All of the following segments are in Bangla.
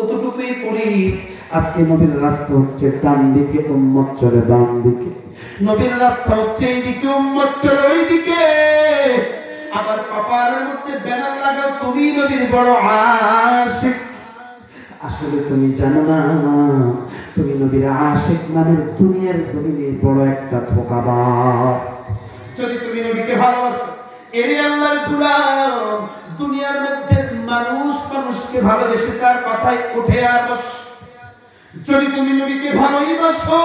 কতটুকুই করি। আজকে নবীর রাস্তা হচ্ছে ডান দিকে, উম্মত চলে বাম দিকে। নবীর রাস্তা হচ্ছে এইদিকে, উম্মত চলে ওইদিকে। আবার কপালের মধ্যে ব্যানার লাগাও, তুমি নবীর বড় আশিক। আসলে তুমি জানো না, তুমি নবীর আশিক নামের দুনিয়ার জমিনে বড় একটা ধোঁকাবাজ। যদি তুমি নবীকে ভালোবাসো, এরে আল্লাহর গোলাম, দুনিয়ার মধ্যে মানুষ মানুষকে ভালোবেসে তার কথায় উঠে আর বস। যদি তুমি নবীকে ভালোবাসো,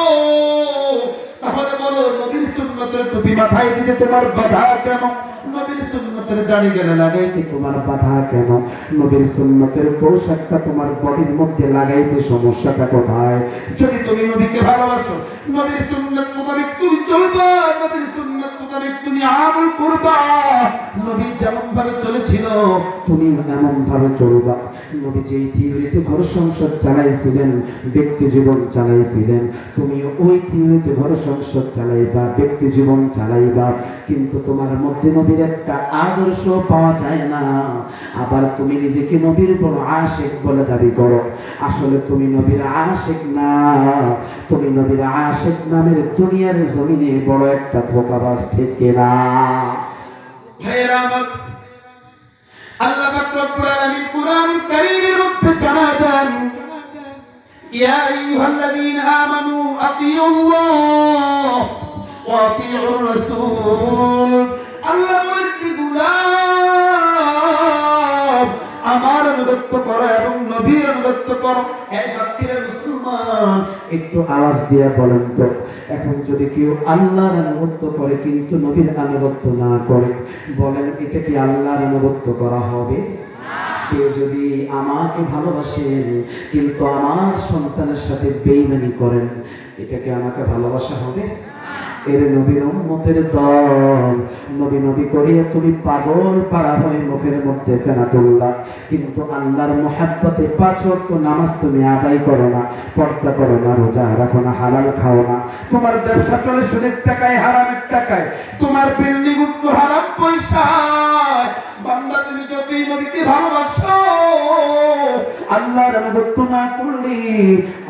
তাহলে বলো নবীর সুন্নতের টুপি মাথায় দিতে তোমার বাধা কেন? নবীর সুন্নতের দাড়ি গেলে লাগাইতে তোমার বাধা কেন? নবীর সুন্নতের পোশাকটা তোমার বডির মধ্যে লাগাইতে সমস্যাটা কোথায়? যদি তুমি নবীকে ভালোবাসো, নবীর সুন্নত মোতাবেক তুমি চলবা, নবীর সুন্নত মোতাবেক তুমি আমল করবা। নবী যেমন ভাবে চলেছিল তুমি এমন ভাবে চলবা। নবী যেই থিওরিতে ঘর সংসার চালাইছিলেন, ব্যক্তি জীবন চালাইছিলেন, তুমি ওই থিওরিতে ঘর সংসার চালাইবা, ব্যক্তি জীবন চালাইবা। কিন্তু তোমার মধ্যে নবীর একটা আদর্শ পাওয়া যায় না। আবার তুমি নিজেকে নবীর বড় আশিক বলে দাবি করো। আসলে তুমি নবীর আশিক না, তুমি নবীর আশিক নামের দুনিয়ার জমিনে বড় একটা ধোঁকাবাজ, ঠিক কিনা? ভাইরা আমার, আল্লাহ পাক রব্বুল আলামিন কুরআন কারীমের মধ্যে জানা দেন, ইয়া আইয়ুহাল্লাযীনা আমানু আতিউল্লাহ ওয়া আতিউর রাসূল। আল্লাহ বলেন কি গোলাম, আমার আনুগত্য করো এবং নবীর আনুগত্য করো। এই সত্যিকারের মুসলমান একটু আওয়াজ দিয়ে বলেন তো, এখন যদি কেউ আল্লাহর আনুগত্য করে কিন্তু নবীর আনুগত্য না করে, বলেন এটা কি আল্লাহর আনুগত্য করা হবে? কেউ যদি আমাকে ভালোবাসেন কিন্তু আমার সন্তানের সাথে বেঈমানি করেন, এটা কি আমাকে ভালোবাসা হবে? এর নবীর উম্মতের দল, নবী নবী করিয়া তুমি পাগল পাড়া হয়ে মুখের মধ্যে ফেনা তুললা, কিন্তু আল্লাহর মুহাব্বতে 5 ওয়াক্ত নামাজ তুমি আদায় করো না, পর্দা করো না, রোজা রাখো না, হালাল খাও না, তোমার ব্যবসা চলে সুদের টাকায়, হারামের টাকায়, তোমার বিল্ডিং উঠলো হারাম পয়সায়। বান্দা তুমি যতই নবীকে ভালোবাসো, আল্লাহর আনুগত্য না করলে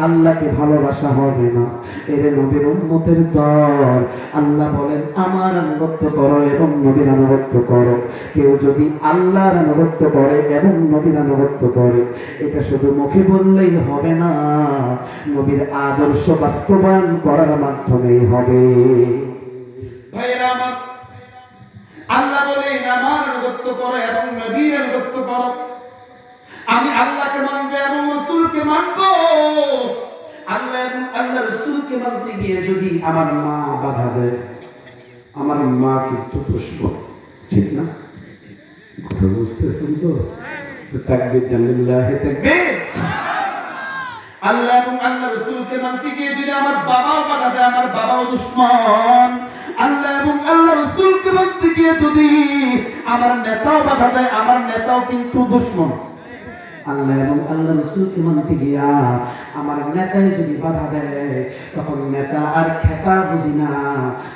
আল্লাহকে ভালোবাসা হবে না। এর নবীর উম্মতের দল, আল্লাহ বলেন আমার আনুগত্য করো এবং নবীর আনুগত্য করো। কেউ যদি আল্লাহর আনুগত্য করে এবং নবীর আনুগত্য করে, এটা শুধু মুখে বললেই হবে না, নবীর আদর্শ বাস্তবায়ন করার মাধ্যমেই হবে। ভাইরা আমার, আল্লাহ বলেন আমার আনুগত্য করো এবং নবীর আনুগত্য করো। আমি আল্লাহকে মানবো এবং রাসূলকে মানবো। আল্লাহ এবং আল্লাহ রাসূলকে মানতে গিয়ে যদি আমার মা বাধা দেয়, আমার মা কিন্তু দুশমন, ঠিক না? কথা বুঝতেছেন তো? তাকবীর লিল্লাহি তাকবীর। আল্লাহ এবং আল্লাহ রাসূলকে মানতে গিয়ে যদি আমার বাবাও বাধা দেয়, আমার বাবাও দুশমন। আল্লাহ এবং আল্লাহ রাসূলকে মানতে গিয়ে যদি আমার নেতাও বাধা দেয়, আমার নেতাও কিন্তু দুশমন। আল্লাহ এবং আল্লাহ রাসূলকে মানতে গিয়া আমার নেতায় যদি বাধা দেয়, তখন নেতা আর খেতা বুঝি না,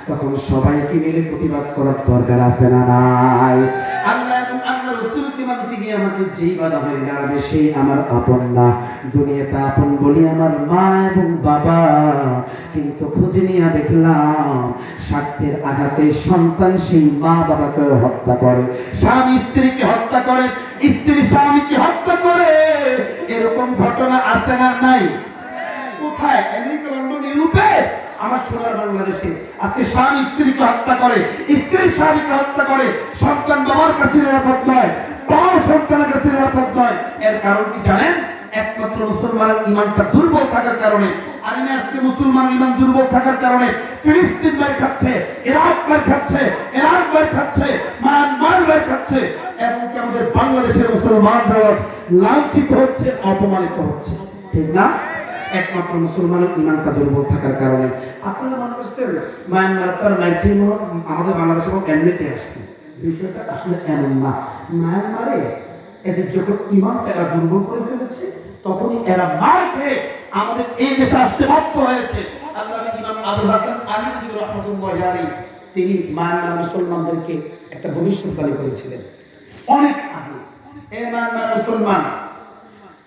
তখন সবাইকে মিলে প্রতিবাদ করার দরকার আছে না নাই? আল্লাহ এবং আল্লাহ রাসূলকে মানতে গিয়ে আমাকে যেই বাধা হয়ে দাঁড়াবে সেই আমার আপন না। দুনিয়াতে আপন বলি আমার মা এবং বাবা, কিন্তু খুঁজে নিয়ে দেখলাম স্বার্থের আঘাতে সন্তান সেই মা বাবাকে হত্যা করে, স্বামী স্ত্রীকে হত্যা করে, স্ত্রী স্বামীকে হত্যা করে। এরকম ঘটনা আছে না নাই? কোথায়? আমেরিকা, লন্ডন, ইউরোপে, আমার সোনার বাংলাদেশে আজকে স্বামী স্ত্রীকে হত্যা করে, স্ত্রী স্বামীকে হত্যা করে। সন্তান বাবার কাছে নিরাপদ নয়, বাবা সন্তানের কাছে নিরাপদ নয়। এর কারণ কি জানেন? একমাত্র মুসলমানের ঈমানটা দুর্বল থাকার কারণে। আর আজকে মুসলমান ঈমান দুর্বল থাকার কারণে ফিলিস্তিন মার খাচ্ছে, ইরাক মার খাচ্ছে, ইরাক মার খাচ্ছে, মায়ানমার মার খাচ্ছে, এমনকি আমাদের বাংলাদেশের মুসলমানরা লাঞ্ছিত হচ্ছে, অপমানিত হচ্ছে, ঠিক না? একমাত্র মুসলমানের ঈমানটা দুর্বল থাকার কারণে। আপনারা মনে করছেন মায়ানমার তার মাইথিল আমাদের বাংলাদেশে এমনিতে আসছে, বিষয়টা আসলে এমন না। মায়ানমারে এদের যখন ঈমানটা এরা দুর্বল করে ফেলেছে, তখনই এরা মার খেয়ে আমাদের এই দেশে আসতে বাধ্য হয়েছে। আল্লাহর ইমাম আবুল হাসান আলী রাহমাতুল্লাহি আলাইহি, তিনি মায়ানমার মুসলমানদেরকে একটা ভবিষ্যৎবাণী করেছিলেন অনেক আগে। এই মায়ানমার মুসলমান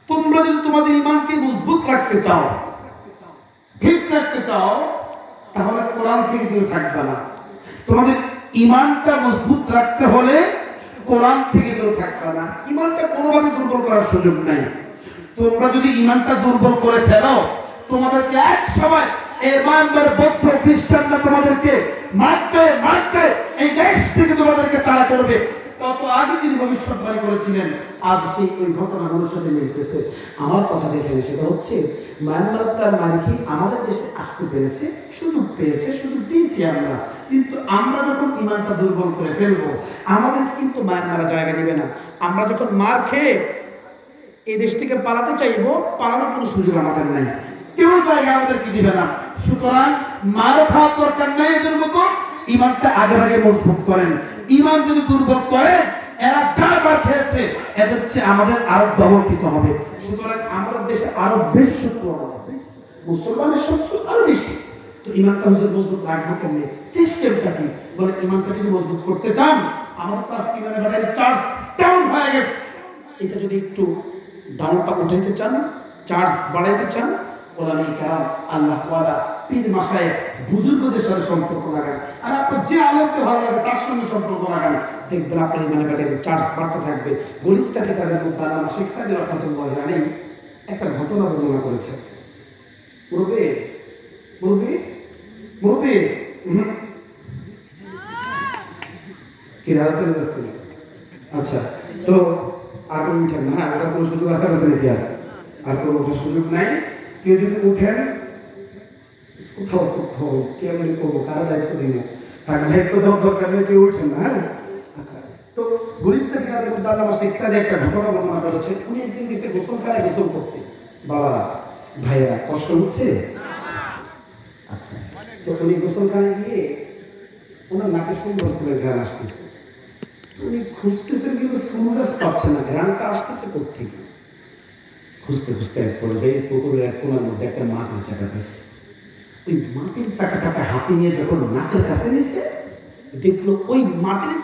তোমরা যদি তোমাদের ঈমানকে মজবুত রাখতে চাও, ঠিক রাখতে চাও, তাহলে কোরআন থেকে দূরে থাকবে না। তোমাদের ঈমানটা মজবুত রাখতে হলে কোরআন থেকে দূরে থাকবে না। ঈমানটা কোনোভাবে দুর্বল করার সুযোগ নাই। তোমরা যদি ঈমানটা দুর্বল করে ফেলো, তোমাদেরকে এক সময় ইমানদার বৌদ্ধ খ্রিস্টানরা তোমাদেরকে মারতে মারতে এই দেশ থেকে তোমাদেরকে তাড়া করবে। কত আগে তিনি ভবিষ্যৎবাণী করেছিলেন, আজ সেই ওই ঘটনাগুলোর সাথে মিলতেছে। আমার কথা যেখানে সেটা হচ্ছে, মায়ানমার তার মালিকই আমাদের দেশে আসতে পেরেছে, সুযোগ পেয়েছে, সুযোগ দিয়েছি আমরা, কিন্তু আমরা যখন ঈমানটা দুর্বল করে ফেলবো, আমাদেরকে কিন্তু মায়ানমারা জায়গা দিবে না। আমরা যখন মার খেয়ে এই দেশ থেকে পালাতে চাইবো, পালানোর কোনো সুযোগ আমাদের নাই, কেউ জায়গা আমাদেরকে দিবে না। সুতরাং মার খাওয়ার দরকার নেই এদের মতো, ঈমানটা আগে আগে মজবুত করেন। ঈমান যদি দুর্বল করে, এরা যা যা খেয়েছে এদের চেয়ে আমাদের আরো ডবল খেতে হবে। সুতরাং আমাদের দেশে আরো বেশি শত্রু হবে, মুসলমানের শত্রু আরো বেশি। তো ঈমানটা হুজুর মজবুত রাখবো কেমনে? সিস্টেমটা কি? বলে ঈমানটা যদি মজবুত করতে চান, আমাদের তো আজকে ঈমানের ব্যাটারি চার্জ ডাউন হয়ে গেছে, এটা যদি একটু ডাউনটা উঠাইতে চান, চার্জ বাড়াইতে চান, ওলামায়ে কেরাম, আল্লাহ ওয়ালা, পীর মাশায়েখ, বুজুর্গদের সাথে সম্পর্ক লাগান। আর আপনার যে আলেমকে ভালো লাগে তার সঙ্গে সম্পর্ক লাগান, দেখবেন আপনার ঈমানের ব্যাটারির চার্জ বাড়তে থাকবে। গলিস্তাকে তাদের মধ্যে আল্লামা শেখ সাদি রহমাতুল্লাহি আলাইহি একটা ঘটনা বর্ণনা করেছেন। মুরব্বি মুরব্বি মুরব্বি কি রাতে ব্যস্ত? আচ্ছা, তো আর কোনো উঠেন না, ওটার কোনো সুযোগ আছে নাকি? আর কোনো ওঠার সুযোগ নাই। কেউ যদি উঠেন, কোথাও তো কেমনি করবো, কারো দায়িত্ব দিব, তার দায়িত্ব দেওয়ার দরকার নেই, কেউ উঠেন না। হ্যাঁ, আচ্ছা, তো গুলিস্তান খেলাদের মধ্যে আল্লামা শেখ সাদি একটা ঘটনা বর্ণনা করেছে। উনি একদিন গেছে গোসলখানায় গোসল করতে। বাবারা, ভাইয়েরা, কষ্ট হচ্ছে? আচ্ছা, তো উনি গোসলখানায় গিয়ে ওনার নাকে সুন্দর ফুলের ঘ্রাণ আসতেছে। উনি খুঁজতেছেন কিন্তু ফুল গাছ পাচ্ছে না, ঘ্রাণটা আসতেছে কোত্থেকে। খুঁজতে খুঁজতে এক পর্যায়ে পুকুরের এক কোনার মধ্যে একটা মাটির চাকা পেয়েছে। ওই মাটির চাকাটাকে হাতে নিয়ে যখন নাকের কাছে নিয়েছে, দেখলো ওই মাটির